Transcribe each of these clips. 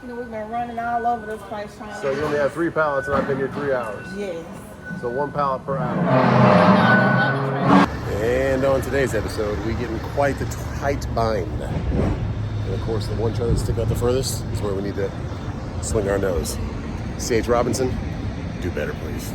peeking and we've been running all over this place trying to... So you only have 3 pallets and I've been here 3 hours? Yes. So 1 pallet per hour. And on today's episode, we get in quite the tight bind. And of course, the one trailer that sticks out the furthest is where we need to swing our nose. C.H. Robinson, do better, please.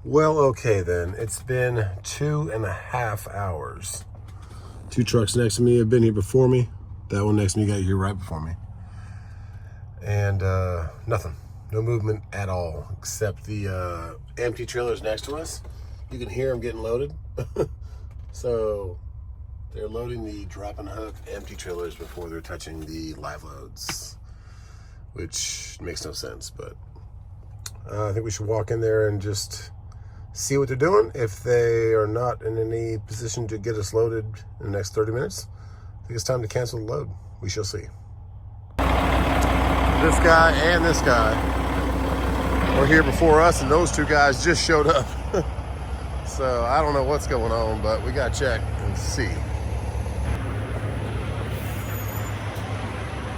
Well, okay then. It's been 2.5 hours. 2 trucks next to me have been here before me. That one next to me got here right before me. And nothing. No movement at all, except the empty trailers next to us. You can hear them getting loaded. So they're loading the drop and hook empty trailers before they're touching the live loads, which makes no sense, but I think we should walk in there and just see what they're doing. If they are not in any position to get us loaded in the next 30 minutes, I think it's time to cancel the load. We shall see. This guy and this guy were here before us, and those 2 guys just showed up. So I don't know what's going on, but we gotta check and see.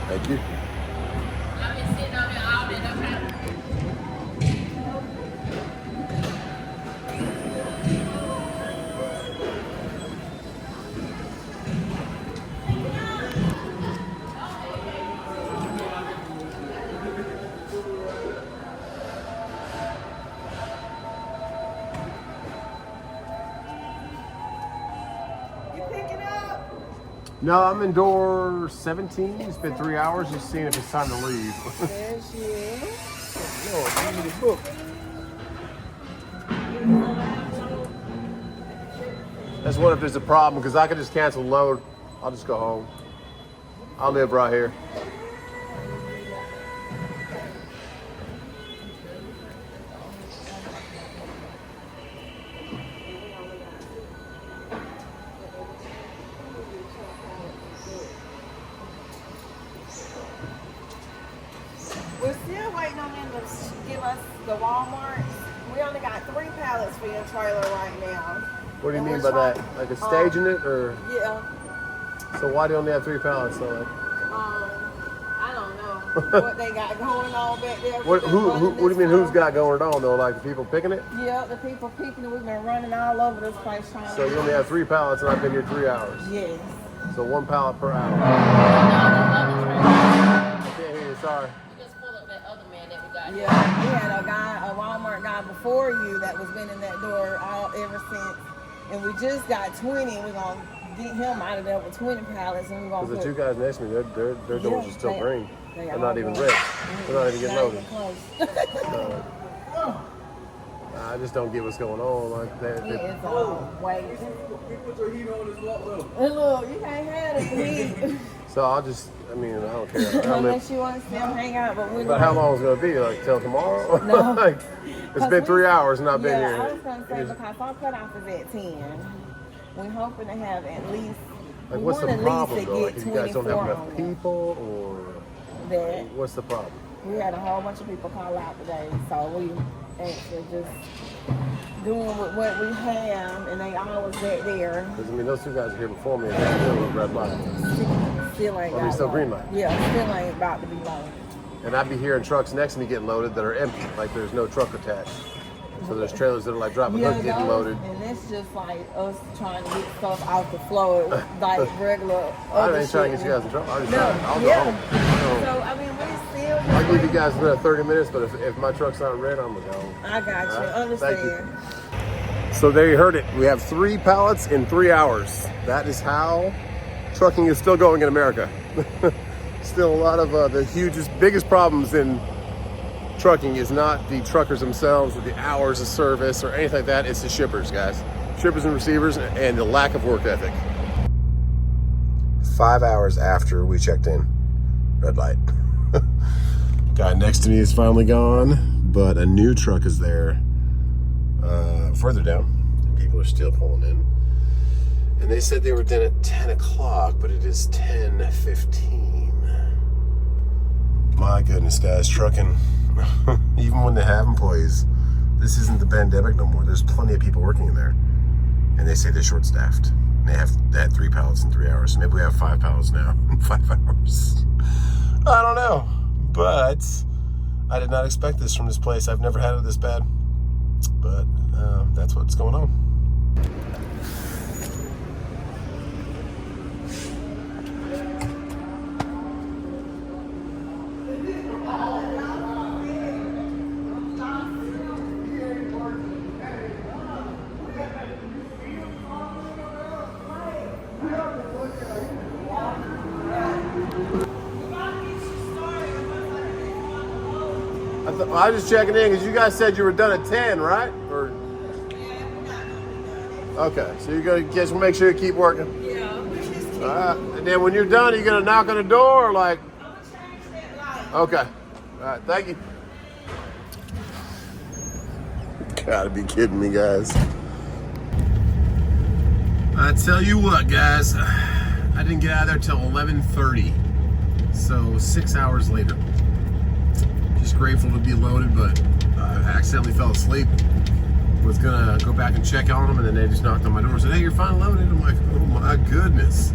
Thank you. I've been sitting on there all day. No, I'm in door 17. It's been 3 hours. Just seeing if it's time to leave. There's you. No, give me the book. That's what if there's a problem, because I could just cancel load. I'll just go home. I'll live right here. We're still waiting on them to give us the Walmart. We only got 3 pallets for your trailer right now. What do you mean by that? Like a staging it, or? Yeah. So why do you only have 3 pallets? So like, I don't know what they got going on back there. what do you mean? Who's got going on though? Like the people picking it? Yeah, the people picking it. We've been running all over this place trying to... So you only have 3 pallets, and I've been here 3 hours. Yes. So 1 pallet per hour. I can't hear you. Sorry. Yeah, we had a Walmart guy before you that was been in that door ever since, and we just got 20. We're gonna get him out of there with 20 pallets, and we're gonna. Because the 2 guys next to me, their doors are still green. They're not even red. They're not even getting loaded. I just don't get what's going on. Like that. It's wait. We put your heat on as well, though. Look, you can't have the heat. So I'll just, I don't care. Unless you want to still hang out, but we're But how long is it gonna be? Like till tomorrow? No. Like, it's been 3 hours and I've been here. I was gonna say because our cutoff is at 10. We're hoping to have at least. Like, what's the problem though? Like, you guys don't have enough people, or that? What's the problem? We had a whole bunch of people call out today, so we actually just doing with what we have, and they always back there. Because those 2 guys are here before me, and they're still with red light. Still ain't. Or still green light. Yeah, still ain't about to be loaded. And I'd be hearing trucks next to me getting loaded that are empty, like there's no truck attached. So there's trailers that are like dropping hook getting loaded. And it's just like us trying to get stuff off the floor, like regular. I ain't trying to get you guys in trouble. I'll go home. So we still. I'll give you guys another 30 minutes, but if my truck's not red, I'm gonna go. I got you. Understand. Thank you. So there you heard it. We have 3 pallets in 3 hours. That is how trucking is still going in America. Still a lot of the biggest problems in trucking is not the truckers themselves or the hours of service or anything like that. It's the shippers, guys. Shippers and receivers, and the lack of work ethic. 5 hours after we checked in, red light. Guy next to me is finally gone, but a new truck is there further down. People are still pulling in. And they said they were done at 10 o'clock, but it is 10:15. My goodness, guys, trucking, even when they have employees, This isn't the pandemic no more. There's plenty of people working in there. And they say they're short-staffed. They had 3 pallets in 3 hours. So maybe we have 5 pallets now in 5 hours. I don't know. But I did not expect this from this place. I've never had it this bad. But that's what's going on. I was just checking in because you guys said you were done at 10, right? Or okay, so you're gonna just make sure you keep working. Yeah. And then when you're done, are you gonna knock on the door or like? I'm gonna change that light. Okay. All right. Thank you. Gotta be kidding me, guys. I tell you what, guys, I didn't get out of there till 11:30, so 6 hours later. Just grateful to be loaded, but I accidentally fell asleep. Was gonna go back and check on them, and then they just knocked on my door and said, "Hey, you're finally loaded." I'm like, "Oh my goodness!"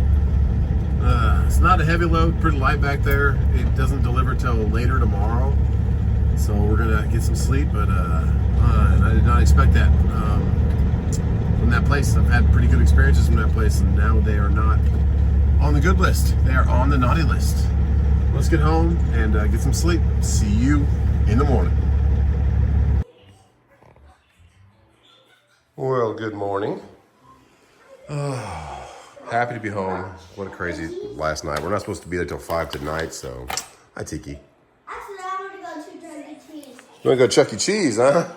It's not a heavy load, pretty light back there. It doesn't deliver till later tomorrow, so we're gonna get some sleep. But and I did not expect that from that place. I've had pretty good experiences from that place, and now they are not on the good list. They are on the naughty list. Let's get home and get some sleep. See you in the morning. Well, good morning. Happy to be home. What a crazy last night. We're not supposed to be there till 5 tonight, so hi, Tiki. Actually, I want to go to Chuck E. Cheese. You want to go Chuck E. Cheese, huh?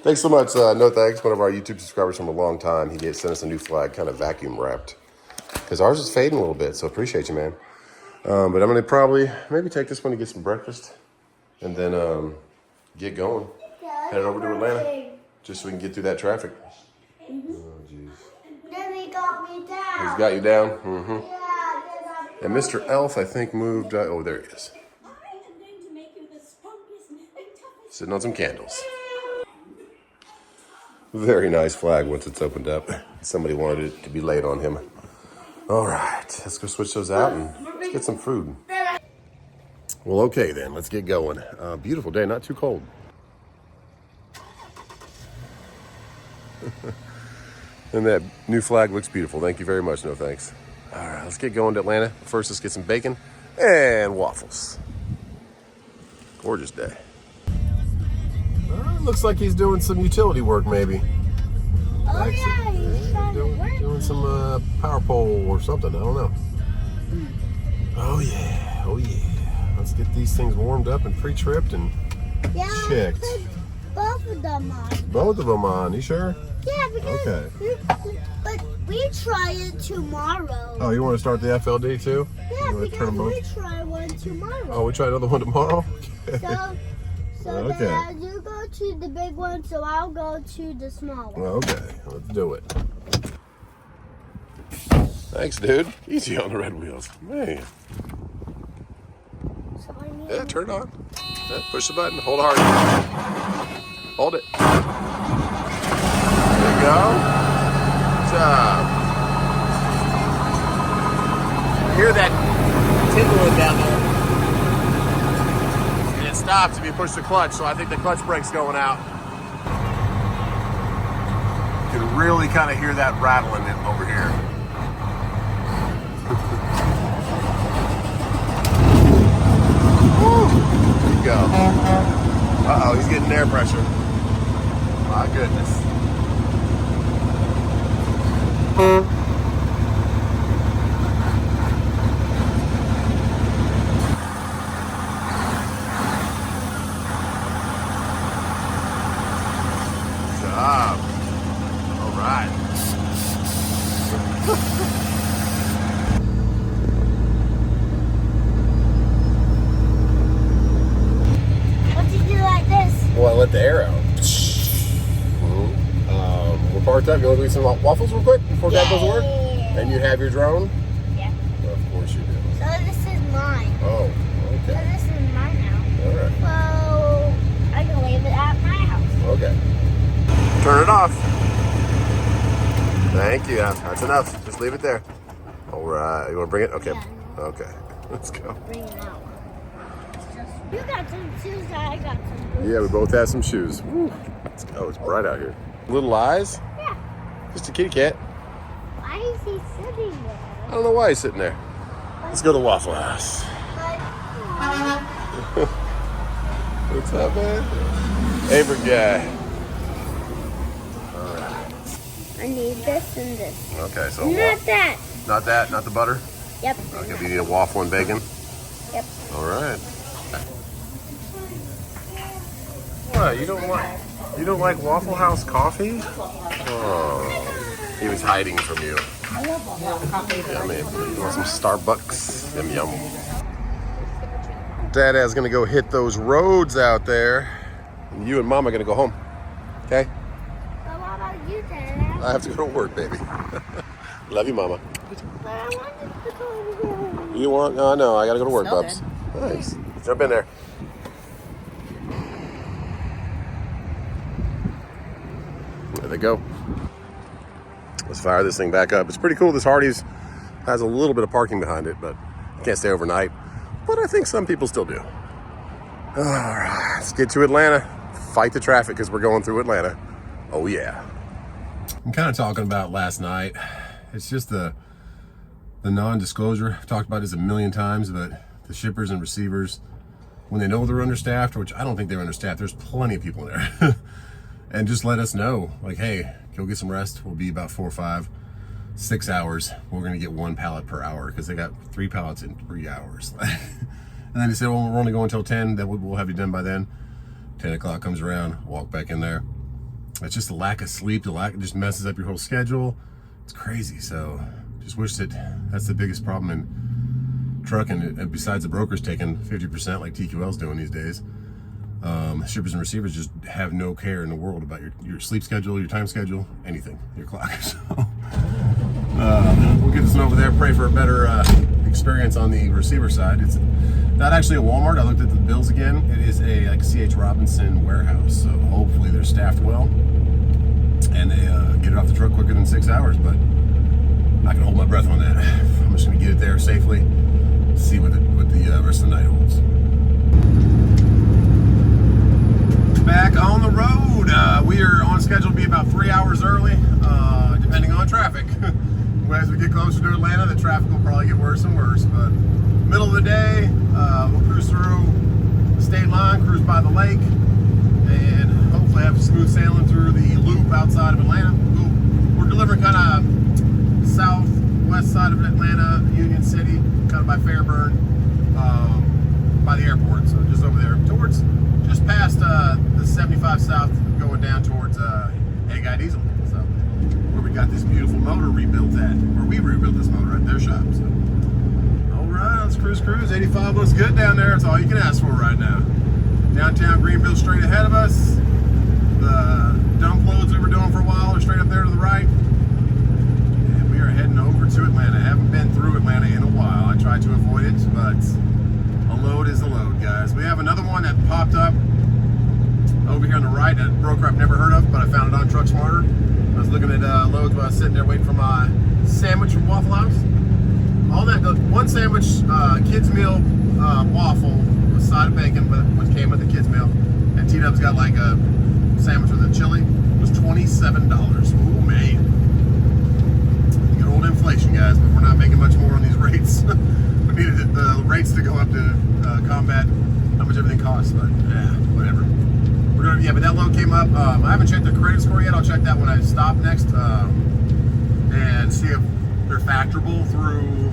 Thanks so much. No thanks. One of our YouTube subscribers from a long time. He sent us a new flag, kind of vacuum wrapped, because ours is fading a little bit. So appreciate you, man. But I'm gonna probably maybe take this one to get some breakfast, and then get going. Head over to Atlanta, just so we can get through that traffic. Oh, jeez. Then he got me down. He's got you down. Mm-hmm. Yeah, And Mr. Elf, I think, moved. Oh, there he is. I am going to make you the strongest and toughest. Sitting on some candles. Very nice flag once it's opened up. Somebody wanted it to be laid on him. All right, let's go switch those out and let's get some food. Well, okay then, let's get going. Beautiful day, not too cold. And that new flag looks beautiful. Thank you very much. No thanks. All right, let's get going to Atlanta. First, let's get some bacon and waffles. Gorgeous day. Looks like he's doing some utility work, maybe. Oh, yeah, he's trying to work. Doing some power pole or something. I don't know. Oh yeah. Oh yeah. Let's get these things warmed up and pre-tripped and checked. Both of them on. Both of them on. You sure? Yeah, because Okay. but we try it tomorrow. Oh, you want to start the FLD too? Yeah, You wanna because turn them we both? try one tomorrow. Oh, we try another one tomorrow? Okay. So Okay. then you go to the big one, so I'll go to the small one. Okay, let's do it. Thanks, dude. Easy on the red wheels. Man. So I need Yeah, turn it on. Yeah, push the button. Hold hard. Hold it. There you go. Good job. Hear that tickling down there. And it stops if you push the clutch, so I think the clutch brake's going out. You can really kind of hear that rattling over here. There you go. Uh-oh, he's getting air pressure. My goodness. Good job. All right. What do you do like this? Well, I let the air out. We're parked up. You want to eat some waffles real quick before Dad goes to work? And you have your drone? Yeah. Well, of course you do. So this is mine. Oh, So okay. this is mine now. All right. So I can leave it at my Okay. Turn it off. Thank you. That's enough. Just leave it there. All right. You want to bring it? Okay. Okay. Let's go. Bring it out. You got some shoes, I got some boots. Yeah, we both have some shoes. Woo. Let's go. It's bright out here. Little eyes? Yeah. Just a kitty cat. Why is he sitting there? I don't know why he's sitting there. Let's go to Waffle House. What's up, man? Favorite guy. All right. I need this and this. Okay, so Not that. Not that, not the butter. Yep. Okay, but you need a waffle and bacon. Yep. All right. What? You don't like Waffle House coffee? Oh, he was hiding from you. Yummy. You want some Starbucks? Yum yum. Dada's gonna go hit those roads out there. And you and Mama are gonna go home. Okay? But what about you, Dad? I have to go to work, baby. Love you, Mama. But I wanted to go home. You want? Oh no, I gotta go to work, Smell Bubs. Nice. Jump in there. There they go. Let's fire this thing back up. It's pretty cool. This Hardee's has a little bit of parking behind it, but you can't stay overnight. But I think some people still do. All right, let's get to Atlanta. Fight the traffic because we're going through Atlanta. Oh yeah. I'm kind of talking about last night. It's just the non-disclosure. I've talked about this a million times, but the shippers and receivers, when they know they're understaffed, which I don't think they're understaffed, there's plenty of people in there. And just let us know, like, hey, go get some rest. We'll be about 4, 5, 6 hours. We're gonna get 1 pallet per hour because they got 3 pallets in 3 hours. And then they said, well, we're only going until 10. That we'll have you done by then. 10 o'clock comes around, walk back in there. It's just the lack of sleep. It just messes up your whole schedule. It's crazy. So just wish that's the biggest problem in trucking. And besides the brokers taking 50% like TQL's doing these days, shippers and receivers just have no care in the world about your sleep schedule, your time schedule, anything, your clock. So we'll get this one over there. Pray for a better experience on the receiver side. It's not actually a Walmart. I looked at the bills again. It is a like C.H. Robinson warehouse. So hopefully they're staffed well and they get it off the truck quicker than 6 hours. But I'm not gonna hold my breath on that. I'm just gonna get it there safely. See what the rest of the night holds. Back on the road. We are on schedule to be about 3 hours early, depending on traffic. As we get closer to Atlanta, the traffic will probably get worse and worse. But middle of the day, we'll cruise through the state line, cruise by the lake, and hopefully have smooth sailing through the loop outside of Atlanta. We're delivering kind of southwest side of Atlanta, Union City, kind of by Fairburn, by the airport. So just over there, just past the 75 South, going down towards HAGGAI Diesel. So where we got this beautiful motor rebuilt at, where we rebuilt this motor at their shop. So all right, let's cruise. 85 looks good down there. That's all you can ask for right now. Downtown Greenville straight ahead of us. The dump loads we were doing for a while are straight up there to the right. And we are heading over to Atlanta. I haven't been through Atlanta in a while. I tried to avoid it, but a load is a load, guys. We have another one that popped up over here on the right, a broker I've never heard of, but I found it on Truck Smarter. I was looking at loads while I was sitting there waiting for my sandwich from Waffle House. All that, one sandwich, kids meal waffle with side of bacon, but which came with the kids meal. And T-Dub's got like a sandwich with a chili. It was $27. Oh man. Good old inflation, guys, but we're not making much more on these rates. We needed the rates to go up to combat how much everything costs, but yeah, whatever. But that load came up. I haven't checked their credit score yet. I'll check that when I stop next and see if they're factorable through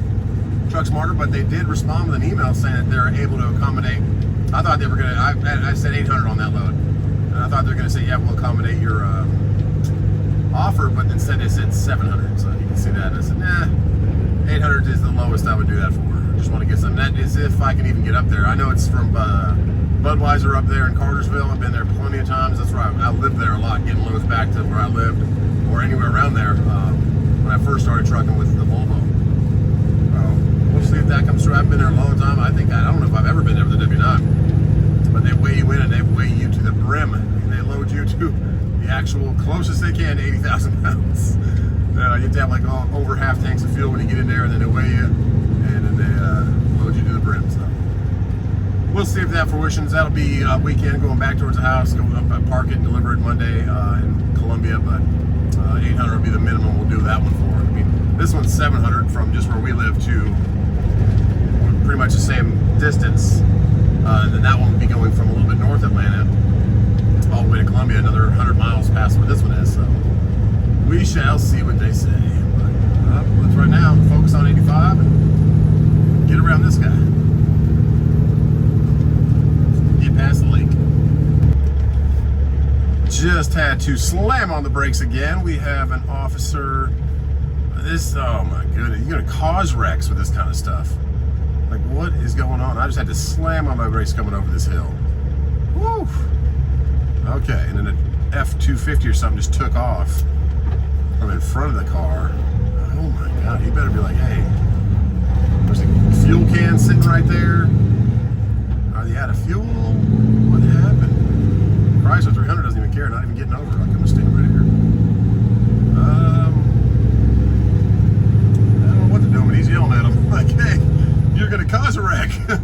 Truck Smarter. But they did respond with an email saying that they're able to accommodate. I thought they were gonna. I said 800 on that load, and I thought they were gonna say, yeah, we'll accommodate your offer, but instead they said 700. So you can see that. I said, nah, 800 is the lowest I would do that for. I just want to get some. That is if I can even get up there. I know it's from Budweiser up there in Cartersville. I've been there plenty of times. That's where I lived there a lot, getting loads back to where I lived or anywhere around there when I first started trucking with the Volvo. We'll see if that comes through. I haven't been there a long time. I don't know if I've ever been there with the W9, but they weigh you in and they weigh you to the brim. and they load you to the actual closest they can to 80,000 pounds. You have to have like over half tanks of fuel when you get in there, and then they weigh you, and then they load you to the brim. So we'll see if that fruitions. That'll be a weekend going back towards the house, go up, park it, deliver it Monday in Columbia, but 800 will be the minimum we'll do that one for. I mean, this one's 700 from just where we live to pretty much the same distance. And then that one will be going from a little bit north Atlanta all the way to Columbia, another 100 miles past where this one is. So we shall see what they say. But let's right now focus on 85 and get around this guy. Get past the lake. Just had to slam on the brakes again. We have an officer. Oh my goodness, you're gonna cause wrecks with this kind of stuff. Like, what is going on? I just had to slam on my brakes coming over this hill. Woo! Okay, and then an F-250 or something just took off from in front of the car. Oh my God, he better be like, hey, there's a fuel can sitting right there. Are they out of fuel? What happened? Chrysler 300 doesn't even care, not even getting over. Like, I'm gonna stand right here. I don't know what to do, but he's yelling at him. Like, hey, you're gonna cause a wreck. Man,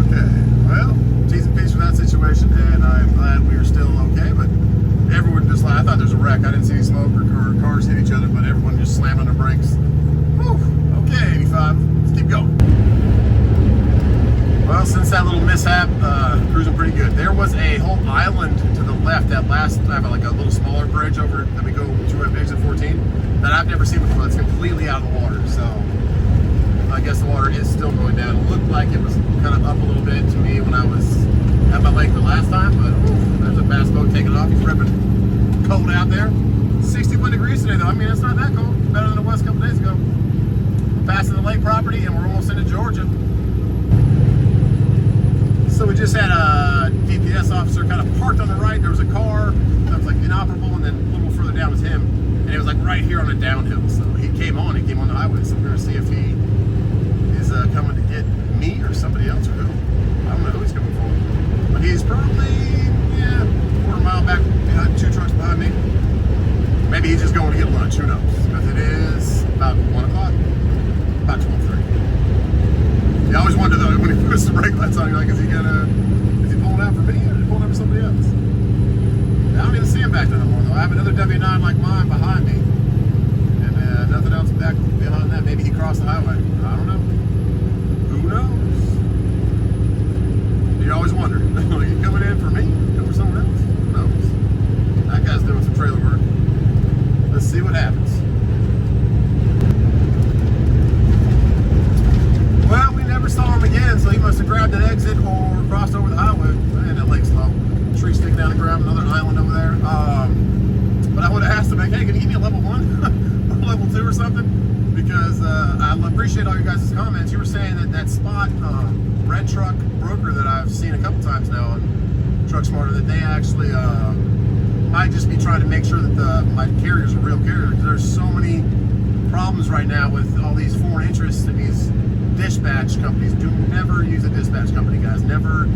okay. Well, T's and P's for that situation, and I'm glad we are still okay, but everyone just like, I thought there was a wreck. I didn't see any smoke or cars hit each other, but everyone just slammed on their brakes. Whew, okay, 85, let's keep going. Well, since that little mishap, cruising pretty good. There was a whole island to the left, that last, I have like a little smaller bridge over that we go to exit 14 that I've never seen before. That's completely out of the water, so I guess the water is still going down. It looked like it was kind of up a little bit to me when I was at my lake the last time, but there's a bass boat taking off. He's ripping cold out there. 61 degrees today, though. I mean, it's not that cold. Better than it was a couple days ago. We're passing the lake property, and we're almost into Georgia. So we just had a DPS officer kind of parked on the right. There was a car that was like inoperable, and then a little further down was him, and it was like right here on a downhill. So he came on the highway. So we're gonna see if he is coming to get me or somebody else or who. I don't know who he's coming for, but he's probably quarter mile back behind 2 trucks behind me. Maybe he's just going to get lunch. Who knows? Because it is about 1 o'clock, about 12:30. You always wonder though, when he puts the brake lights on, you're like, is he pulling out for me or is he pulling out for somebody else? I don't even see him back there no more though. I have another W9 like mine behind me, and nothing else back behind that. Maybe he crossed the highway. I don't know. Who knows? You always wonder, are you coming in for me? Coming for someone else? Who knows? That guy's doing some trailer work. Let's see what happens. Well, we never saw him again, so he must have grabbed an exit or crossed over the highway. Man, that lake's low. Tree sticking down the ground, another island over there. But I would have asked him, like, hey, can you give me a level 1 or level 2 or something? Because I appreciate all you guys' comments. You were saying that spot, Red Truck Broker that I've seen a couple times now on Truck Smarter, that they actually might just be trying to make sure that my carrier's a real carrier. There's so many problems right now with all these foreign interests and these dispatch companies. Do never use a dispatch company, guys. Never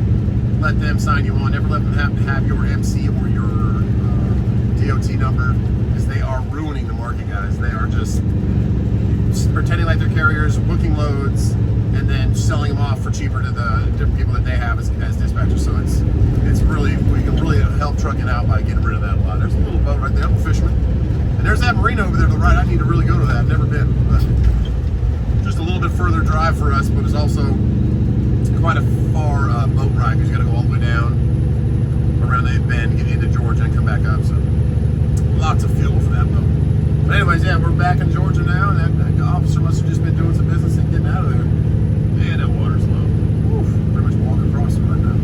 let them sign you on. Never let them have your MC or your DOT number, because they are ruining the market, guys. They are just pretending like they're carriers, booking loads, and then selling them off for cheaper to the different people that they have as dispatchers. So it's really, we can really help trucking out by getting rid of that a lot. There's a little boat right there, I'm a fisherman. And there's that marina over there to the right. I need to really go to that. I've never been, but just a little bit further drive for us, but it's also quite a far boat ride, because you got to go all the way down around the bend, get into Georgia, and come back up. So lots of fuel for that boat. But anyways, yeah, we're back in Georgia now, and that officer must have just been doing some business and getting out of there. Man, that water's low. Oof, pretty much walking across it right now.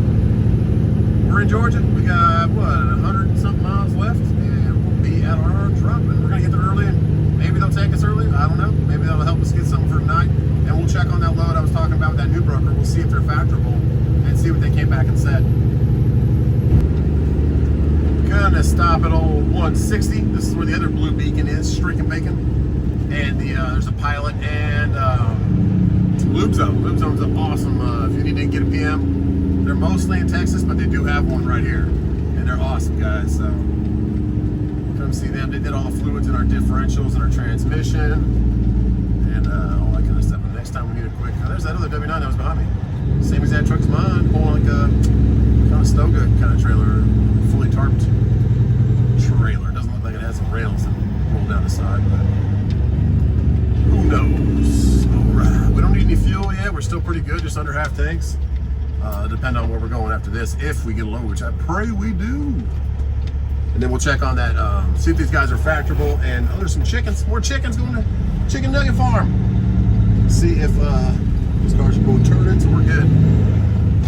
We're in Georgia. We got, what, 100 and something miles left, and we'll be at our truck, and we're going to get there early, and maybe they'll take us early. I don't know. Maybe that'll help us get something for tonight, and we'll check on that load I was talking about with that new broker. We'll see if they're factorable and see what they came back and said. Gonna stop at old 160. This is where the other blue beacon is, streaking bacon. And there's a Pilot and LubeZone. LubeZone's awesome. If you need to get a PM, they're mostly in Texas, but they do have one right here. And they're awesome, guys. So come see them. They did all the fluids in our differentials and our transmission and all that kind of stuff. And next time we need a quick, there's that other W9 that was behind me. Same exact truck's mine, pulling like a kind of Stoga kind of trailer, fully tarped trailer. It doesn't look like it has some rails that roll down the side, but who knows? All right, we don't need any fuel yet. We're still pretty good, just under half tanks. Depending on where we're going after this, if we get a load, which I pray we do. And then we'll check on that, see if these guys are factorable. And there's some chickens, more chickens going to Chicken Nugget Farm. See if these cars are going to turn in, so we're good.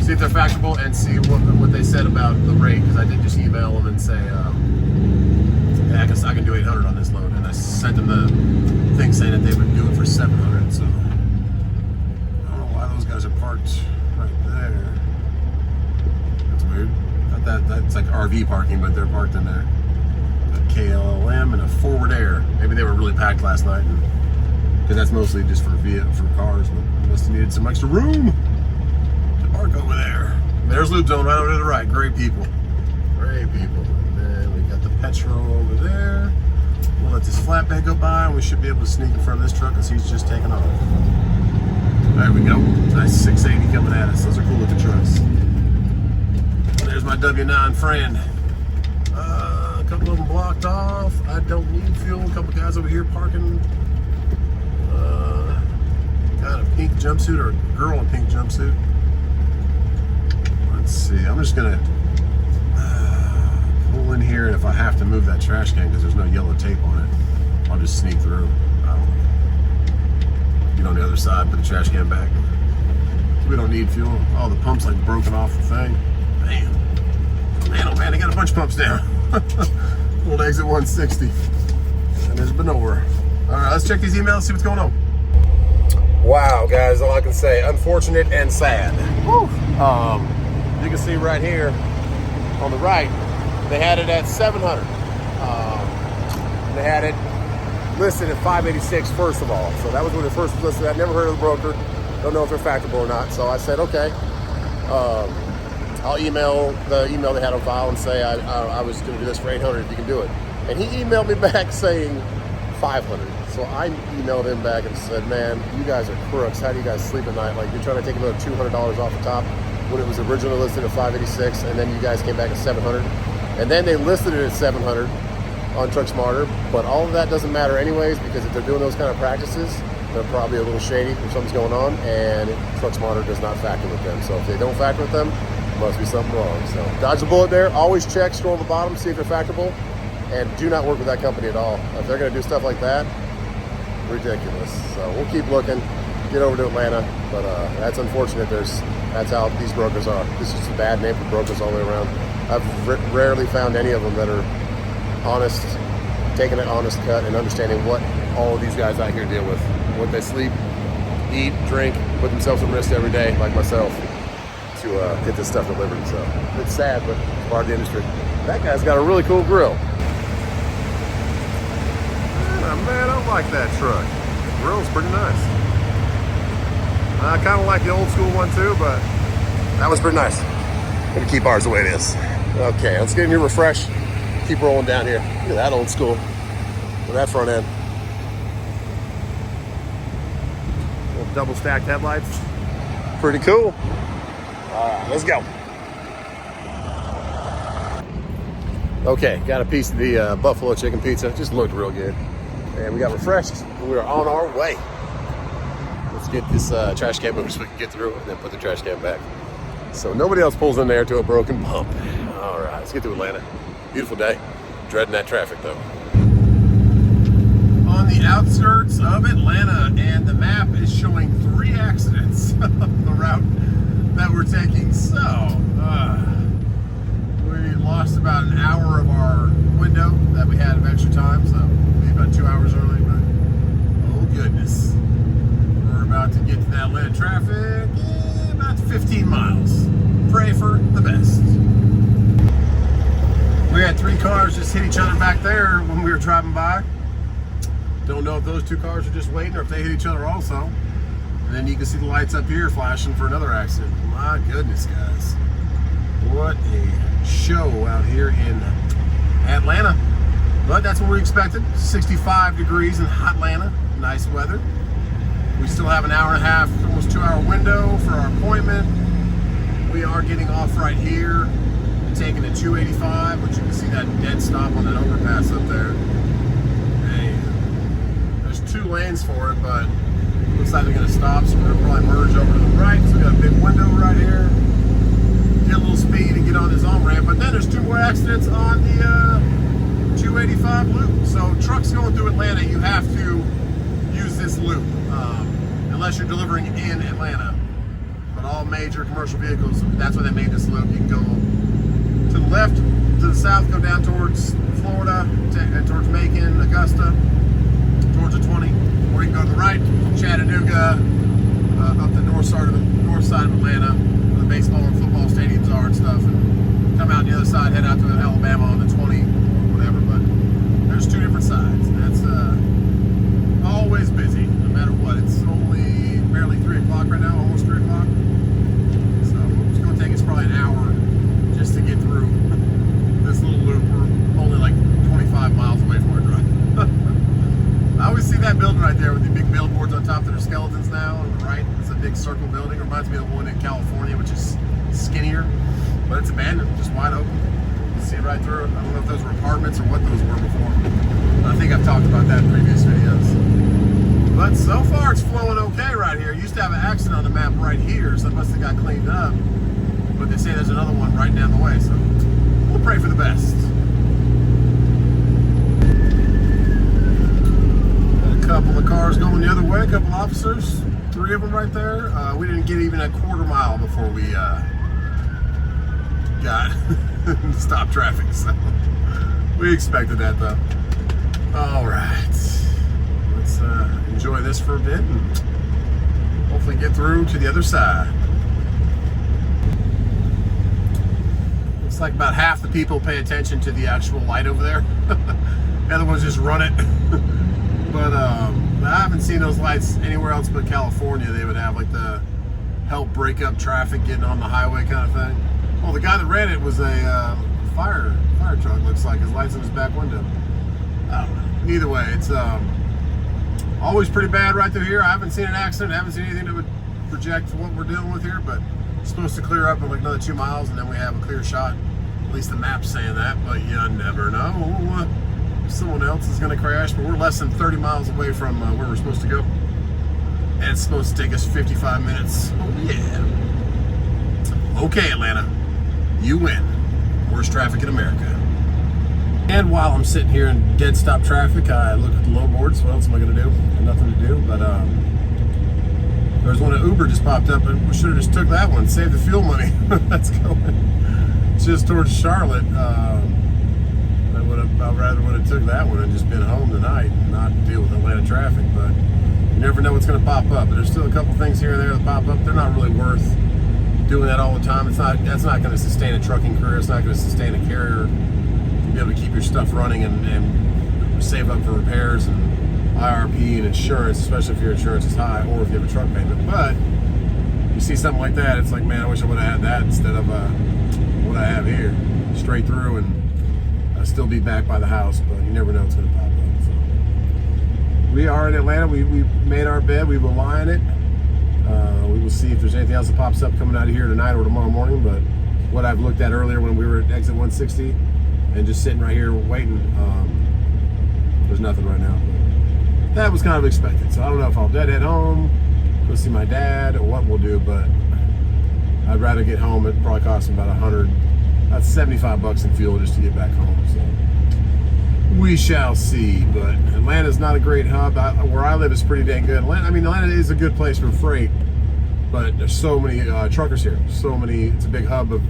See if they're factorable and see what they said about the rate, because I did just email them and say, yeah, I guess I can do 800 on this load. And I sent them the thing saying that they would do it for 700. So I don't know why those guys are parked right there. That's weird. That's like RV parking, but they're parked in there. A KLM and a Forward Air. Maybe they were really packed last night, because that's mostly just for cars. But must have needed some extra room to park over there. There's LubeZone right over to the right. Great people. Great people. And then we got the petrol over there. We'll let this flatbed go by, and we should be able to sneak in front of this truck as he's just taking off. There we go. Nice 680 coming at us. Those are cool looking trucks. There's my W9 friend. A couple of them blocked off. I don't need fuel. A couple guys over here parking. Got a pink jumpsuit, or a girl in a pink jumpsuit. Let's see. I'm just gonna pull in here, and if I have to move that trash can because there's no yellow tape on it, I'll just sneak through. Get on the other side, put the trash can back. We don't need fuel. Oh, the pump's like broken off the thing. Man, oh man, they got a bunch of pumps down. Old exit 160. And there's been over. All right, let's check these emails, see what's going on. Wow, guys, all I can say, unfortunate and sad. Whew. You can see right here on the right, they had it at 700. They had it listed at 586 first of all. So that was when it first was listed. I'd never heard of the broker. Don't know if they're factorable or not. So I said, okay. I'll email the email they had on file and say I was going to do this for 800 if you can do it. And he emailed me back saying 500. So I emailed him back and said, man, you guys are crooks. How do you guys sleep at night? Like, you're trying to take another $200 off the top when it was originally listed at 586, and then you guys came back at 700. And then they listed it at 700 on Truck Smarter. But all of that doesn't matter anyways, because if they're doing those kind of practices, they're probably a little shady or something's going on, and Truck Smarter does not factor with them. So if they don't factor with them, must be something wrong. So dodge the bullet there. Always check, scroll to the bottom, see if they're factorable, and do not work with that company at all. If they're going to do stuff like that, ridiculous. So we'll keep looking, get over to Atlanta, but that's unfortunate. That's how these brokers are. This is just a bad name for brokers all the way around. I've rarely found any of them that are honest, taking an honest cut and understanding what all of these guys out here deal with. What they sleep, eat, drink, put themselves at risk every day, like myself, to get this stuff delivered. So it's sad, but it's part of the industry. That guy's got a really cool grill. Man, I like that truck. The grill's pretty nice. I kind of like the old school one too, but that was pretty nice. Gonna keep ours the way it is. Okay, let's get in here, refresh. Keep rolling down here. Look at that old school with that front end. Little double stacked headlights. Pretty cool. All right, let's go. Okay, got a piece of the buffalo chicken pizza. Just looked real good. And we got refreshed, and we are on our way. Let's get this trash can moved so we can get through and then put the trash can back. So nobody else pulls in there to a broken pump. All right, let's get to Atlanta. Beautiful day. Dreading that traffic though. On the outskirts of Atlanta, and the map is showing 3 accidents on the route that we're taking. So, we lost about an hour of our window that we had of extra time, so maybe about 2 hours early, but oh goodness. We're about to get to that Atlanta traffic in about 15 miles. Pray for the best. We had 3 cars just hit each other back there when we were driving by. Don't know if those 2 cars are just waiting or if they hit each other also. And then you can see the lights up here flashing for another accident. My goodness, guys. What a show out here in Atlanta. But that's what we expected. 65 degrees in hot Atlanta. Nice weather. We still have an hour and a half, almost 2 hour window for our appointment. We are getting off right here, taking the 285, which you can see that dead stop on that overpass up there. And there's 2 lanes for it, but looks like they're gonna stop, so we're gonna probably merge over to the right. So we got a big window right here. Get a little speed and get on this on-ramp, but then there's 2 more accidents on the 285 loop. So trucks going through Atlanta, you have to use this loop, unless you're delivering in Atlanta. But all major commercial vehicles, that's why they made this loop. You can go to the left, to the south, go down towards Florida, towards Macon, Augusta, towards the 20, or you can go to the right, Chattanooga, up the north side of Atlanta, where the baseball and football stadiums are and stuff, and come out the other side, head out to Alabama on the 20, whatever. But there's 2 different sides. That's always busy, no matter what. It's only barely 3 o'clock right now, almost 3 o'clock. So it's going to take us probably an hour just to get through this little loop. We're only like 25 miles away from our drive. I always see that building right there with the big billboards on top that are skeletons now. On the right, it's a big circle building. It reminds me of the one in California, which is skinnier, but it's abandoned, just wide open. You see it right through it. I don't know if those were apartments or what those were before. I think I've talked about that in previous videos. But so far it's flowing okay right here. Used to have an accident on the map right here, so it must have got cleaned up. But they say there's another one right down the way, so we'll pray for the best. Got a couple of cars going the other way, a couple officers, 3 of them right there. We didn't get even a quarter mile before we got stop traffic, so we expected that though. All right, let's enjoy this for a bit and hopefully get through to the other side. Looks like about half the people pay attention to the actual light over there. The other ones just run it. But I haven't seen those lights anywhere else but California. They would have like the help break up traffic getting on the highway kind of thing. Well, the guy that ran it was a fire truck, looks like. His lights in his back window. I don't know. Either way, it's always pretty bad right through here. I haven't seen an accident. I haven't seen anything that would project what we're dealing with here, but it's supposed to clear up in like another 2 miles, and then we have a clear shot. At least the map's saying that, but you never know. Someone else is going to crash, but we're less than 30 miles away from where we're supposed to go. And it's supposed to take us 55 minutes. Oh, yeah. Okay, Atlanta. You win. Worst traffic in America. And while I'm sitting here in dead stop traffic, I look at the low boards. What else am I going to do? Got nothing to do, but there's one at Uber just popped up, and we should have just took that one. Save the fuel money. That's going just towards Charlotte. I rather would have took that one and just been home tonight and not deal with Atlanta traffic, but you never know what's going to pop up. But there's still a couple things here and there that pop up. They're not really worth doing that all the time. That's not going to sustain a trucking career. It's not going to sustain a carrier to be able to keep your stuff running and save up for repairs and IRP and insurance, especially if your insurance is high or if you have a truck payment. But you see something like that, it's like, man, I wish I would have had that instead of what I have here. Straight through and I'll still be back by the house, but you never know what's going to pop up. So we are in Atlanta. We made our bed. We will lie in it. We will see if there's anything else that pops up coming out of here tonight or tomorrow morning. But what I've looked at earlier when we were at exit 160 and just sitting right here waiting, there's nothing right now. But that was kind of expected. So I don't know if I'll deadhead home, go see my dad, or what we'll do. But I'd rather get home. It probably costs about that's $75 in fuel just to get back home. So we shall see. But Atlanta's not a great hub. Where I live is pretty dang good. Atlanta is a good place for freight, but there's so many truckers here. It's a big hub of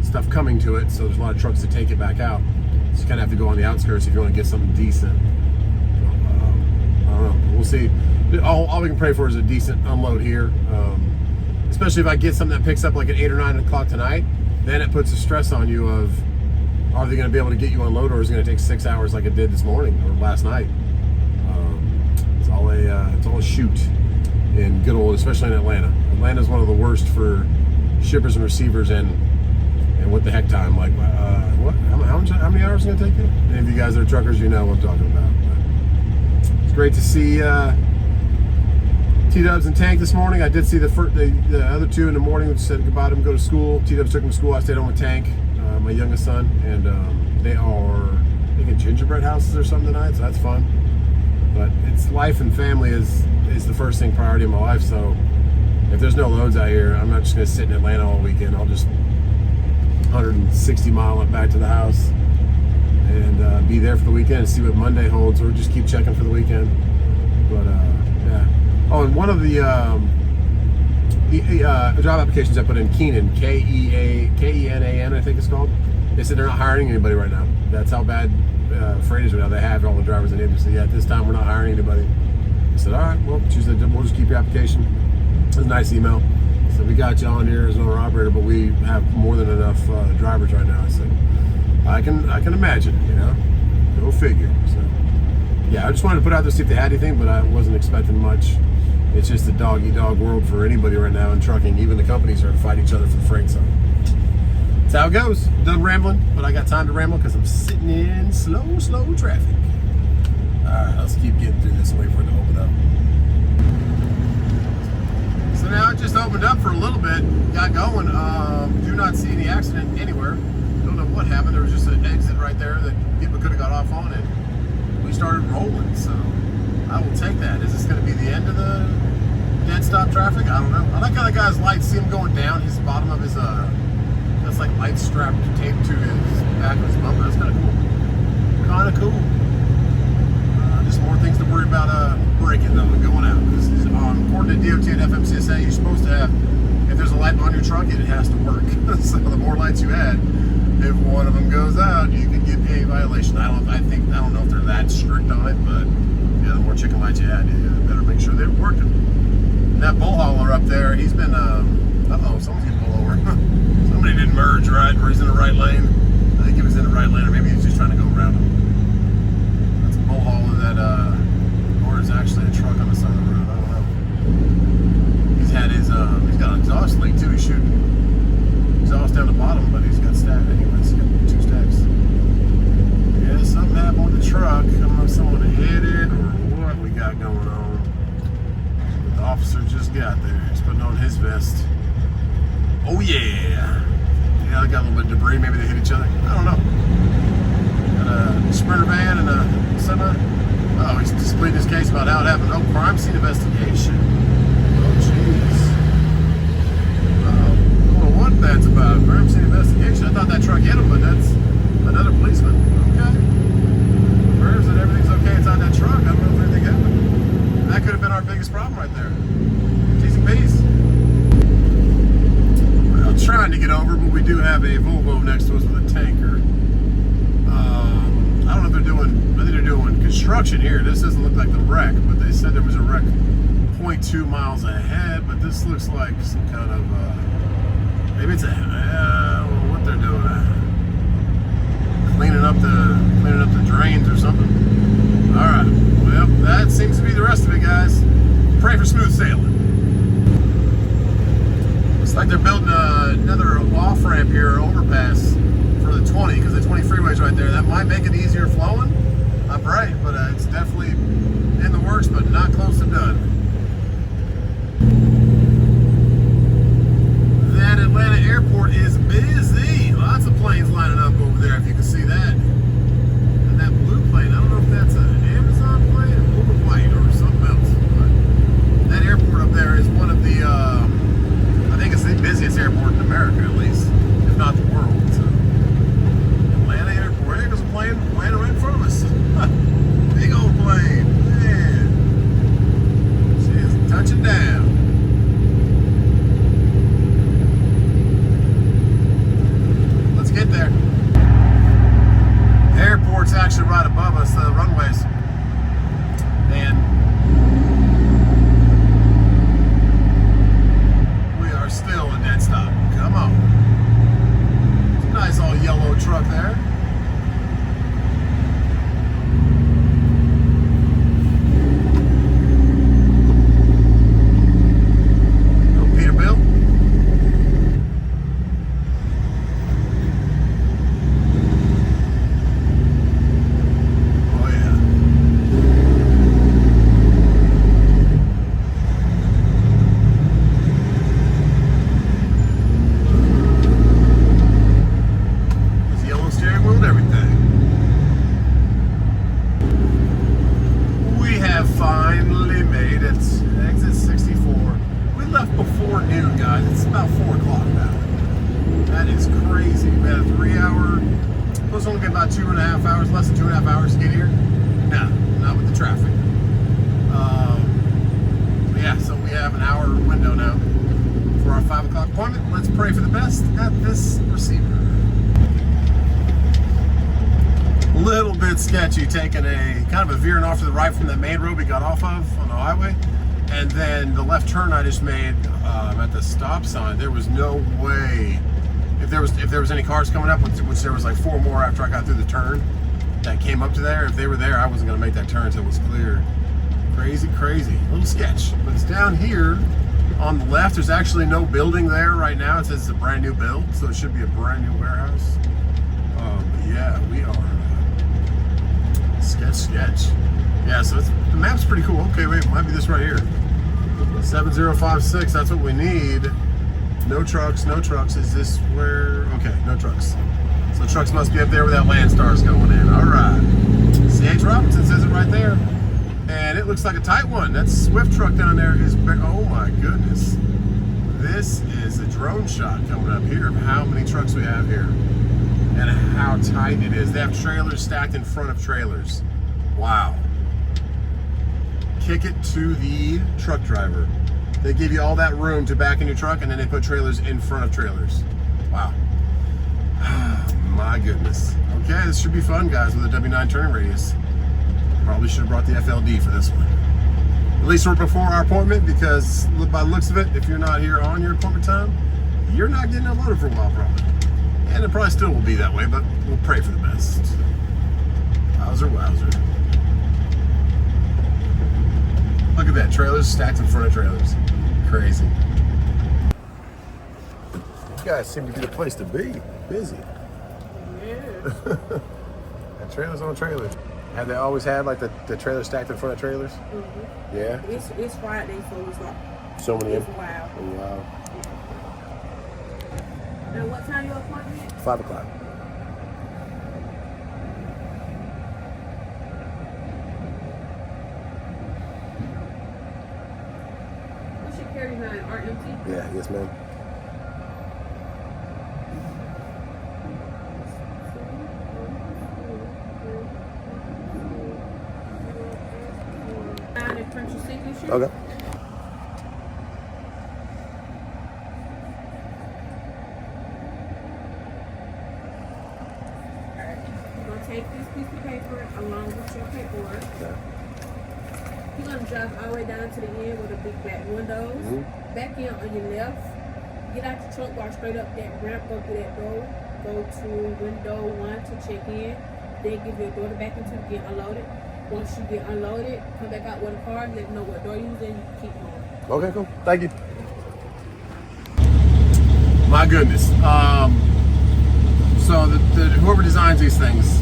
stuff coming to it. So there's a lot of trucks to take it back out. So you kind of have to go on the outskirts if you want to get something decent. I don't know. We'll see. All we can pray for is a decent unload here. Especially if I get something that picks up like at 8 or 9 o'clock tonight. Then it puts a stress on you of, are they going to be able to get you unloaded, or is it going to take 6 hours like it did this morning or last night? It's all a shoot in good old, especially in Atlanta. Atlanta is one of the worst for shippers and receivers, and And what the heck time? Like, what? How many hours is it going to take you? Any of you guys that are truckers, you know what I'm talking about. But it's great to see T-Dubs and Tank this morning. I did see the other two in the morning, which said goodbye to them, go to school. T-Dubs took them to school. I stayed home with Tank, my youngest son, and they are making gingerbread houses or something tonight, so that's fun. But it's life and family is the first thing priority in my life, so if there's no loads out here, I'm not just going to sit in Atlanta all weekend. I'll just 160 mile up back to the house and be there for the weekend and see what Monday holds, or just keep checking for the weekend. But yeah. Oh, and one of the job applications I put in, Keenan, Kenan, I think it's called. They said they're not hiring anybody right now. That's how bad freight is right now. They have all the drivers in the industry. Yeah, at this time we're not hiring anybody. I said, all right, well, she said, we'll just keep your application. It was a nice email. So we got you on here as an owner operator, but we have more than enough drivers right now. I said, I can imagine, you know, go figure. So yeah, I just wanted to put out there to see if they had anything, but I wasn't expecting much. It's just a dog-eat-dog world for anybody right now in trucking. Even the companies are to fight each other for the freight. So that's how it goes. Done rambling, but I got time to ramble because I'm sitting in slow traffic. All right, let's keep getting through this and wait for it to open up. So now it just opened up for a little bit, got going. Do not see any accident anywhere. Don't know what happened. There was just an exit right there that people could have got off on, and we started rolling. So I will take that. Is this going to be the end of the dead stop traffic? I don't know. I like how the guy's lights, see him going down. His bottom of his that's like lights strapped taped to his back of his bumper. That's kind of cool. Kind of cool. Just more things to worry about braking though and going out. Because according to DOT and FMCSA, you're supposed to have, if there's a light on your truck, it has to work. So the more lights you add, if one of them goes out, you can get a violation. I don't know if they're that strict on it, but yeah, the more chicken lights you add, you better make sure they're working. And that bull hauler up there, he's been someone's gonna pull over. Somebody didn't merge right, or he's in the right lane. I think he was in the right lane, or maybe he's just trying to go around him. That's a bull hauler that, or is actually a truck on the side of the road. I don't know. He's had his, he's got an exhaust leak too. He's shooting exhaust down the bottom, but he's got stack anyways. He's got 2 stacks. Yeah, something happened with the truck. I don't know if someone hit it or what we got going on. But the officer just got there. He's putting on his vest. Oh yeah. Yeah, they got a little bit of debris. Maybe they hit each other. I don't know. Got a Sprinter van and a semi. Oh, he's just pleading his case about how it happened. Oh, crime scene investigation. Oh, jeez. I don't know what that's about. Crime scene investigation. I thought that truck hit him, but that's another policeman. Okay. Prayers that everything's okay inside that truck. I don't know if anything happened. That could have been our biggest problem right there. T's and P's. Well, trying to get over, but we do have a Volvo next to us with a tanker. I don't know if they're doing, I think they're doing construction here. This doesn't look like the wreck, but they said there was a wreck 0.2 miles ahead, but this looks like some kind of, maybe it's what they're doing, cleaning up the drains or something. All right, well, that seems to be the rest of it, guys. Pray for smooth sailing. Looks like they're building another off-ramp here, overpass, for the 20, because the 20 freeway's right there. That might make it easier flowing. Not bright, but it's definitely in the works, but not close to done. That Atlanta airport is busy. Lots of planes lining up over there, if you can see that. And that blue plane, I don't know if that's an Amazon plane or white or something else, but that airport up there is one of the, I think it's the busiest airport in America, at least, if not the world. So. Atlanta airport, there goes a plane right in front of us. supposed to only be about 2.5 hours, less than 2.5 hours to get here. No, not with the traffic. But yeah, so we have an hour window now for our 5 o'clock appointment. Let's pray for the best at this receiver. A little bit sketchy, taking a kind of a veering off to the right from that main road we got off of on the highway, and then the left turn I just made at the stop sign. There was no way, if there was any cars coming up, which there was like 4 more after I got through the turn that came up to there. If they were there, I wasn't going to make that turn until it was clear. Crazy, crazy. A little sketch. But it's down here on the left. There's actually no building there right now. It says it's a brand new build, so it should be a brand new warehouse. But yeah, we are sketch. Yeah, so the map's pretty cool. Okay, wait, it might be this right here. 7056, that's what we need. No trucks, no trucks. Is this where? Okay, no trucks. So trucks must be up there where that Landstar's going in. All right. C.H. Robinson says it right there. And it looks like a tight one. That Swift truck down there is, oh my goodness. This is a drone shot coming up here of how many trucks we have here and how tight it is. They have trailers stacked in front of trailers. Wow. Kick it to the truck driver. They give you all that room to back in your truck, and then they put trailers in front of trailers. Wow. My goodness. Okay, this should be fun, guys, with a W9 turning radius. Probably should have brought the FLD for this one. At least we're before our appointment, because by the looks of it, if you're not here on your appointment time, you're not getting unloaded for a while, probably. And it probably still will be that way, but we'll pray for the best. Wowzer, wowzer. Look at that, trailers stacked in front of trailers. Crazy. You guys seem to be the place to be. Busy. Yeah. And trailers on trailers. Have they always had like the trailer stacked in front of trailers? Mm-hmm. Yeah? It's Friday, so it's like, So many. it's wild. Oh, wow. Now, what time your appointment? 5 o'clock. What's your carry line? RMT? Yeah, yes, ma'am. And print your signature. Okay. Take this piece of paper along with your paperwork. Okay. You're going to drive all the way down to the end with the big black windows. Mm-hmm. Back in on your left. Get out your trunk, walk straight up that ramp, go through that door. Go to window 1 to check in. Then give your door back into get unloaded. Once you get unloaded, come back out with a card, let them know what door you're using, you keep going. Okay, cool. Thank you. My goodness. So whoever designs these things,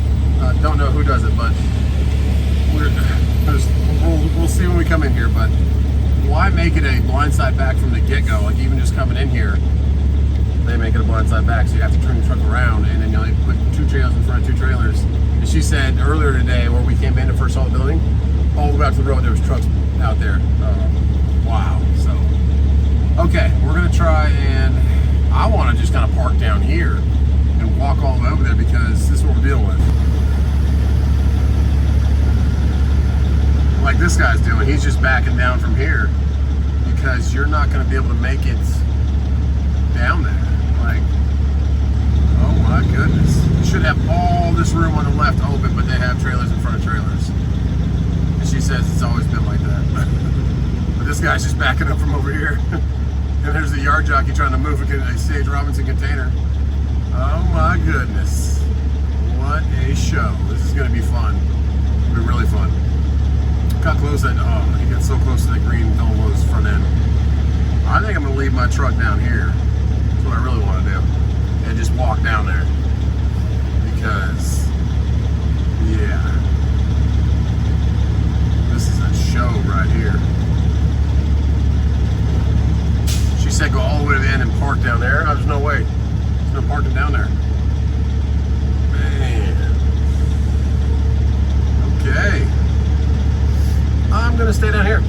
don't know who does it, but we'll see when we come in here. But why make it a blindside back from the get-go? Like even just coming in here, they make it a blindside back, so you have to turn the truck around, and then you put 2 trailers in front of 2 trailers. And she said earlier today, where we came in and first saw the building, all the way out to the road, there was trucks out there. Wow. So, okay, we're gonna try, and I want to just kind of park down here and walk all the way over there, because this is what we're dealing with. Like this guy's doing, he's just backing down from here because you're not going to be able to make it down there. Like, oh my goodness. You should have all this room on the left open, but they have trailers in front of trailers. And she says it's always been like that. But this guy's just backing up from over here. And there's the yard jockey trying to move a C.H. Robinson container. Oh my goodness. What a show. This is going to be fun. It'll be really fun. Got close that, oh, he got so close to the green Dolmo's front end. I think I'm going to leave my truck down here. That's what I really want to do. And just walk down there. Because, yeah. This is a show right here. She said go all the way to the end and park down there. There's no way. There's no parking down there. Man. Okay. I'm gonna stay down here,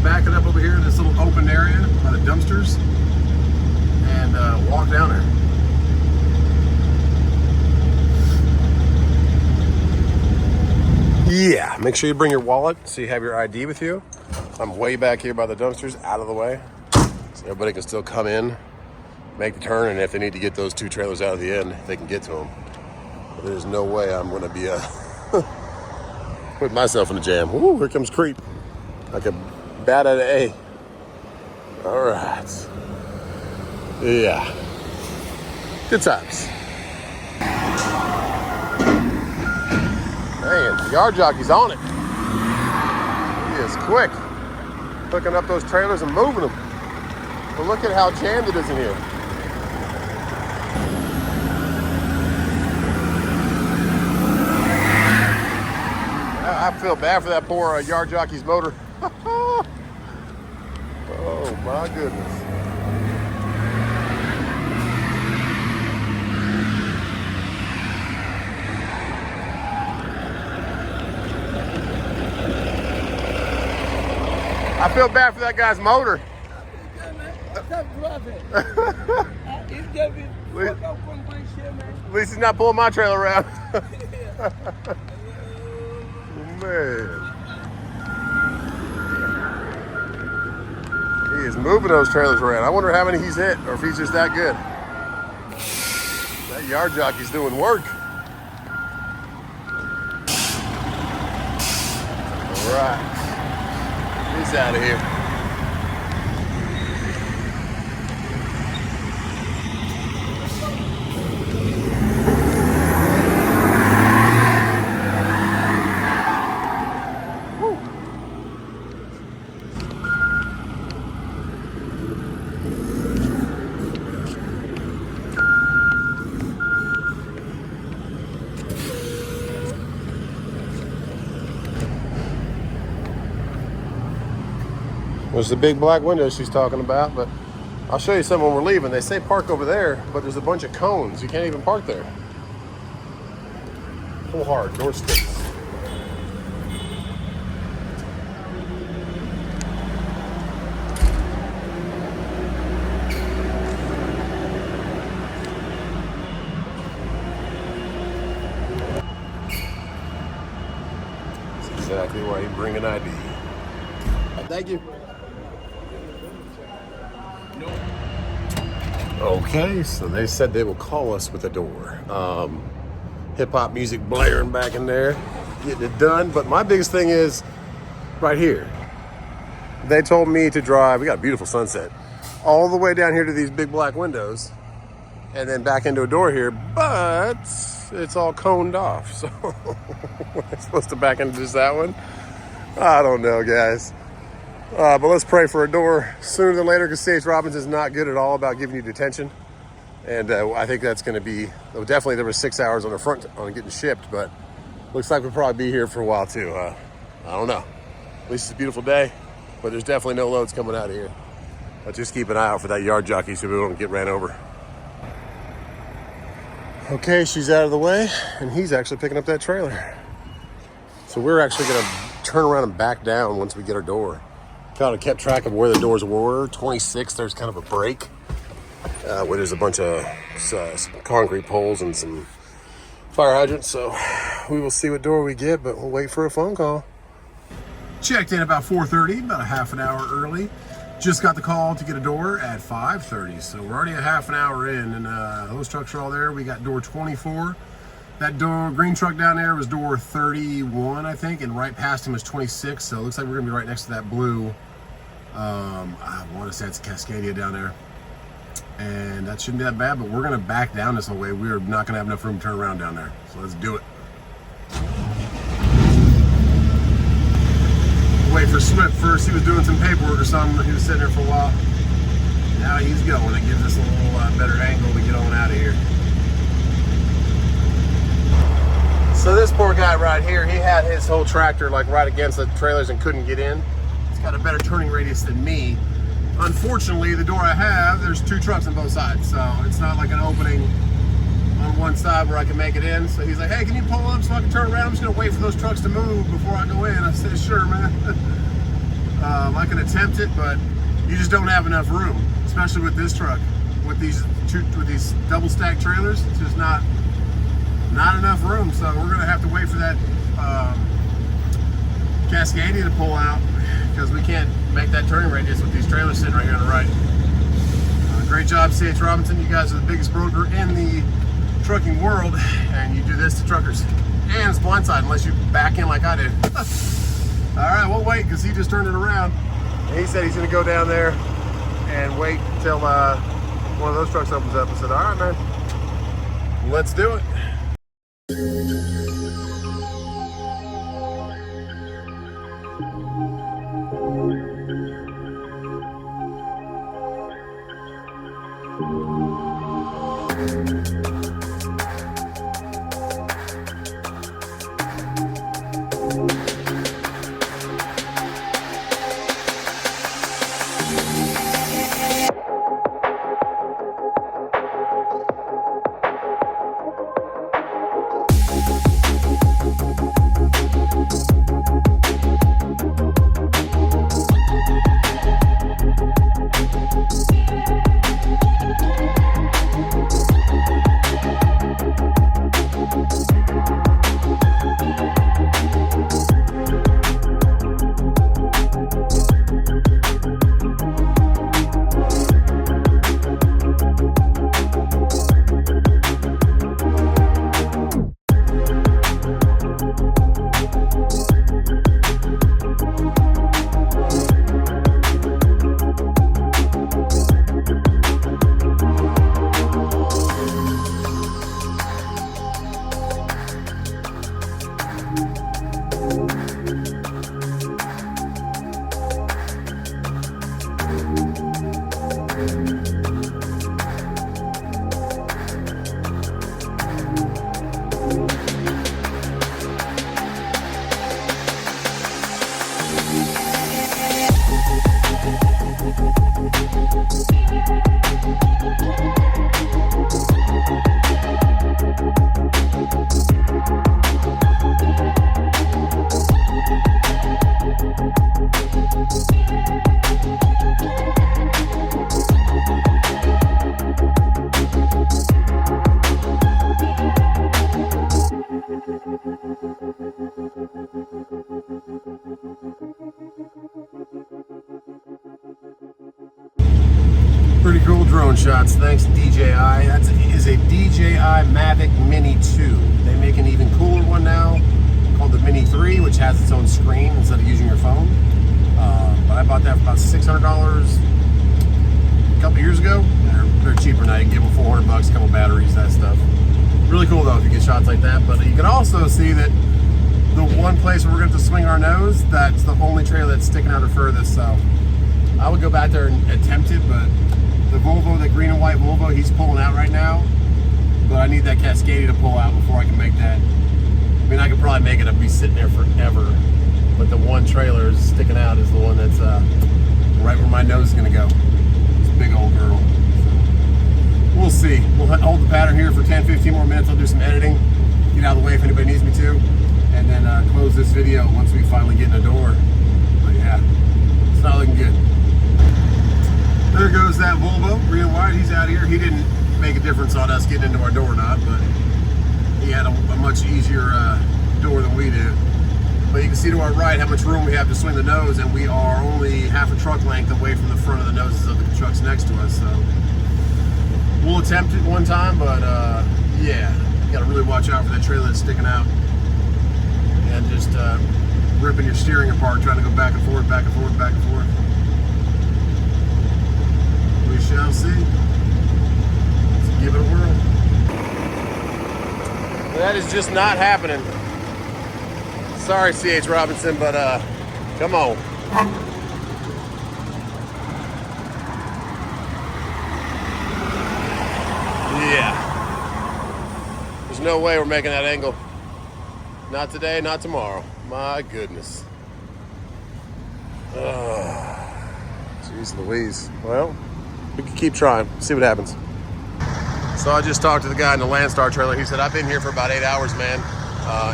backing up over here in this little open area by the dumpsters, and walk down there. Yeah, make sure you bring your wallet so you have your ID with you. I'm way back here by the dumpsters, out of the way, so everybody can still come in, make the turn, and if they need to get those 2 trailers out of the end, they can get to them. But there's no way I'm gonna be put myself in a jam. Ooh, here comes creep. Like a bat out of A. All right. Yeah. Good times. Man, the yard jockey's on it. He is quick. Hooking up those trailers and moving them. But look at how jammed it is in here. I feel bad for that poor yard jockey's motor. Oh my goodness. I feel bad for that guy's motor. At least he's not pulling my trailer around. Man. He is moving those trailers around. I wonder how many he's hit or if he's just that good. That yard jockey's doing work. All right. He's out of here. There's the big black window she's talking about, but I'll show you some when we're leaving. They say park over there, but there's a bunch of cones. You can't even park there. Pull hard, door sticks. That's exactly why you bring an ID. Thank you. Okay, so they said they will call us with a door. Hip-hop music blaring back in there, getting it done. But my biggest thing is right here. They told me to drive, we got a beautiful sunset, all the way down here to these big black windows and then back into a door here, but it's all coned off. So we're supposed to back into just that one? I don't know, guys. But let's pray for a door sooner than later, because C.H. Robbins is not good at all about giving you detention. And I think that's going to be, well, definitely there was 6 hours on the front on getting shipped, but looks like we'll probably be here for a while too. I don't know. At least it's a beautiful day, but there's definitely no loads coming out of here. But just keep an eye out for that yard jockey so we don't get ran over. Okay, she's out of the way, and he's actually picking up that trailer. So we're actually going to turn around and back down once we get our door. Kind of kept track of where the doors were. 26, there's kind of a break where there's a bunch of some concrete poles and some fire hydrants. So we will see what door we get, but we'll wait for a phone call. Checked in about 4:30, about a half an hour early. Just got the call to get a door at 5:30. So we're already a half an hour in, and those trucks are all there. We got door 24. That door, green truck down there was door 31, I think, and right past him was 26. So it looks like we're gonna be right next to that blue. I want to say it's Cascadia down there, and that shouldn't be that bad. But we're gonna back down this whole way. We are not gonna have enough room to turn around down there. So let's do it. Wait for Swift first. He was doing some paperwork or something. He was sitting there for a while. Now he's going. It gives us a little better angle to get on out of here. So this poor guy right here, he had his whole tractor like right against the trailers and couldn't get in. He's got a better turning radius than me. Unfortunately, the door I have, there's 2 trucks on both sides. So it's not like an opening on one side where I can make it in. So he's like, hey, can you pull up so I can turn around? I'm just gonna wait for those trucks to move before I go in. I said, sure, man. I can attempt it, but you just don't have enough room, especially with this truck. With these double stack trailers, it's just not enough room. So we're gonna have to wait for that Cascadia to pull out because we can't make that turning radius with these trailers sitting right here on the right. Great job, C.H. Robinson. You guys are the biggest broker in the trucking world, and you do this to truckers. And it's blindside unless you back in like I do. All right, we'll wait because he just turned it around. And he said he's going to go down there and wait until one of those trucks opens up. I said, all right, man, let's do it. Pretty cool drone shots, thanks DJI. That is a DJI Mavic Mini 2. They make an even cooler one now called the Mini 3, which has its own screen instead of using your phone. But I bought that for about $600 a couple years ago. They're cheaper now. You can give them $400, a couple batteries, that stuff. Really cool though if you get shots like that. But you can also see that the one place where we're going to swing our nose, that's the only trailer that's sticking out the furthest. So I would go back there and attempt it, but the Volvo, the green and white Volvo, he's pulling out right now. But I need that Cascadia to pull out before I can make that. I mean, I could probably make it and be sitting there forever. But the one trailer is sticking out is the one that's right where my nose is going to go. It's a big old girl. So we'll see. We'll hold the pattern here for 10-15 more minutes. I'll do some editing, get out of the way if anybody needs me to, and then close this video once we finally get in the door. But yeah, it's not looking good. There goes that Volvo, green and white. He's out of here. He didn't make a difference on us getting into our door or not, but he had a much easier door than we do. But you can see to our right how much room we have to swing the nose, and we are only half a truck length away from the front of the noses of the trucks next to us. So we'll attempt it one time, but yeah, you got to really watch out for that trailer that's sticking out and just ripping your steering apart, trying to go back and forth, back and forth, back and forth. We shall see. Let's give it a whirl. That is just not happening. Sorry, C.H. Robinson, but come on. Yeah. There's no way we're making that angle. Not today, not tomorrow. My goodness. Jeez Louise. Well, we can keep trying, see what happens. So I just talked to the guy in the Landstar trailer. He said, I've been here for about 8 hours, man.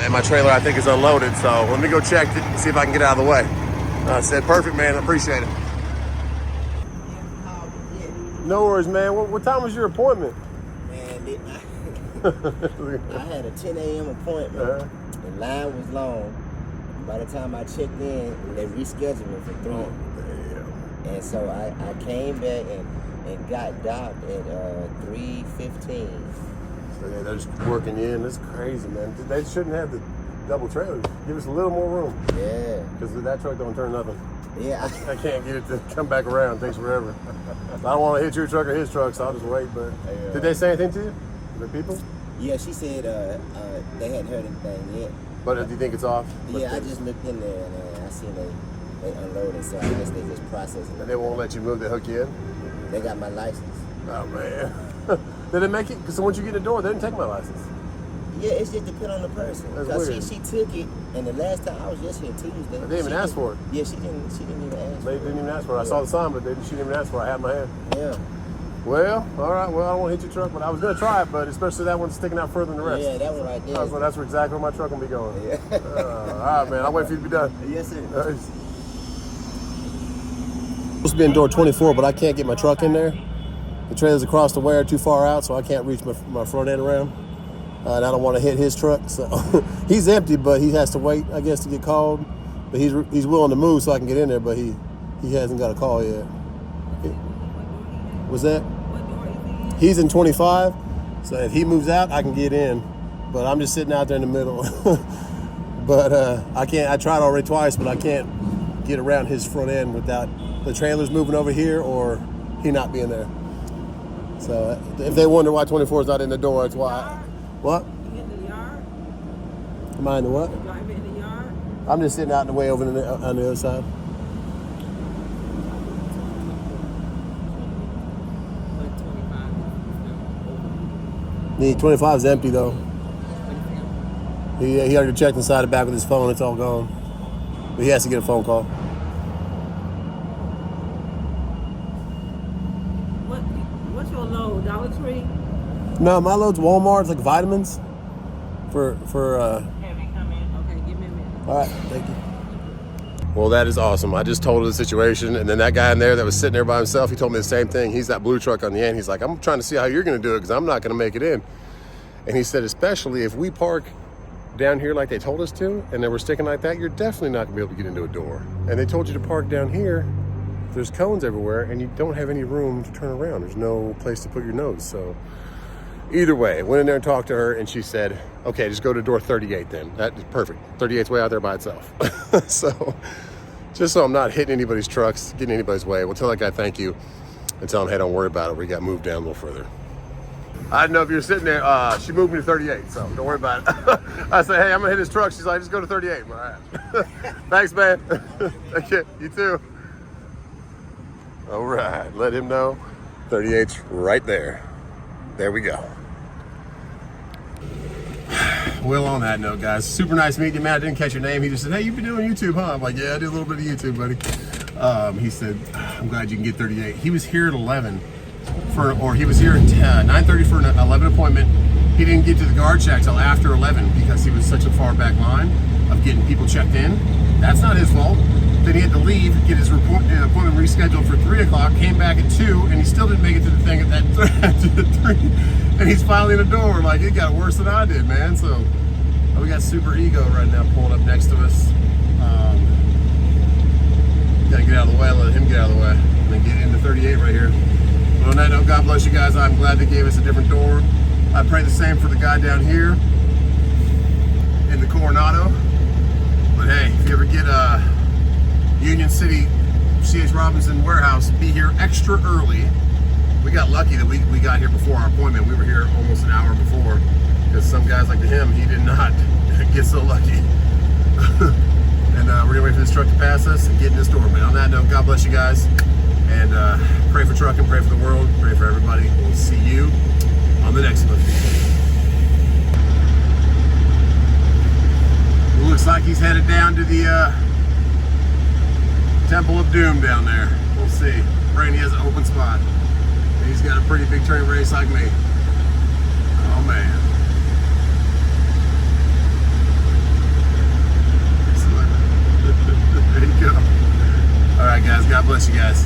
And my trailer, I think, is unloaded. So let me go check it and see if I can get out of the way. I said, perfect, man. I appreciate it. No worries, man. What time was your appointment? Man, I had a 10 a.m. appointment. The line was long. by the time I checked in, they rescheduled me for 3. Oh, damn. And so I came back and got docked at 3:15. So yeah, they're just working you in. That's crazy, man. They shouldn't have the double trailers. Give us a little more room. Yeah. Because that truck don't turn nothing. Yeah. I can't get it to come back around. It takes forever. I don't want to hit your truck or his truck, so I'll just wait. But did they say anything to you? The people? Yeah, she said they hadn't heard anything yet. But do you think it's off? Yeah, I just looked in there and I seen they unloaded, so I guess they just processing And it. they won't let you move, they hook you in? They got my license. Oh, man. Did it make it? Because once you get in the door, they didn't take my license. Yeah, it's just depend on the person. That's Because weird. she took it, and the last time I was just here Tuesday. They didn't even ask for it. Yeah, she didn't even ask for They it. didn't even ask for it. I saw the sign, but she didn't even ask for it. I had my hand. Yeah. Well, all right. Well, I don't want to hit your truck, but I was going to try it, but especially that one's sticking out further than the rest. Yeah, that one right there. So that's exactly where my truck will be going. Yeah. All right, man. I'll wait for you to be done. Yes, sir. Supposed to be in door 24, but I can't get my truck in there. The trailer's across the way or too far out, so I can't reach my front end around. And I don't want to hit his truck, so he's empty, but he has to wait, I guess, to get called. But he's willing to move so I can get in there, but he hasn't got a call yet. Was that? He's in 25, so if he moves out, I can get in. But I'm just sitting out there in the middle. But I can't. I tried already twice, but I can't get around his front end without the trailers moving over here or he not being there. So if they wonder why 24 is not in the door, that's why. What? You in the yard? Am I in the what? Drive in the yard? I'm just sitting out in the way over on the other side. Like 25. The 25 is empty though. He already checked inside the back with his phone. It's all gone. But he has to get a phone call. What's your load? Dollar Tree? No, my load's Walmart. It's like vitamins. For Have it come in. Okay, give me a minute. All right, thank you. Well, that is awesome. I just told her the situation, and then that guy in there that was sitting there by himself, he told me the same thing. He's that blue truck on the end. He's like, I'm trying to see how you're going to do it because I'm not going to make it in. And he said, especially if we park down here like they told us to, and then we're sticking like that, you're definitely not going to be able to get into a door. And they told you to park down here. There's cones everywhere, and you don't have any room to turn around. There's no place to put your nose. So either way, went in there and talked to her, and she said, okay, just go to door 38 then. That is perfect. 38's way out there by itself. So just so I'm not hitting anybody's trucks, getting anybody's way, we'll tell that guy thank you and tell him, hey, don't worry about it. We got moved down a little further. I didn't know if you were sitting there. She moved me to 38, so don't worry about it. I said, hey, I'm going to hit his truck. She's like, just go to 38. All right. Thanks, man. Thank you. You too. All right. Let him know. 38's right there. There we go. Well, on that note, guys, super nice meeting you, man. I didn't catch your name. He just said, hey, you've been doing YouTube, huh? I'm like, yeah, I do a little bit of YouTube, buddy. He said, I'm glad you can get 38. He was here at 11. He was here at 9:30 for an 11 appointment. He didn't get to the guard check till after 11 because he was such a far back line of getting people checked in. That's not his fault. Then he had to leave, get his appointment rescheduled for 3 o'clock, came back at 2, and he still didn't make it to the thing at that 3. And he's finally in the door. Like, it got worse than I did, man. So we got Super Ego right now pulling up next to us. Gotta get out of the way, let him get out of the way, and then get into 38 right here. But on that note, God bless you guys. I'm glad they gave us a different door. I pray the same for the guy down here in the Coronado. But hey, if you ever get Union City C.H. Robinson warehouse, be here extra early. We got lucky that we got here before our appointment. We were here almost an hour before because some guys like him, he did not get so lucky. And we're gonna wait for this truck to pass us and get in this door, man. On that note, God bless you guys. And pray for trucking, pray for the world, pray for everybody. We'll see you on the next one. It looks like he's headed down to the Temple of Doom down there. We'll see. Praying he has an open spot. And he's got a pretty big turn radius like me. Oh man. There you go. All right, guys. God bless you guys.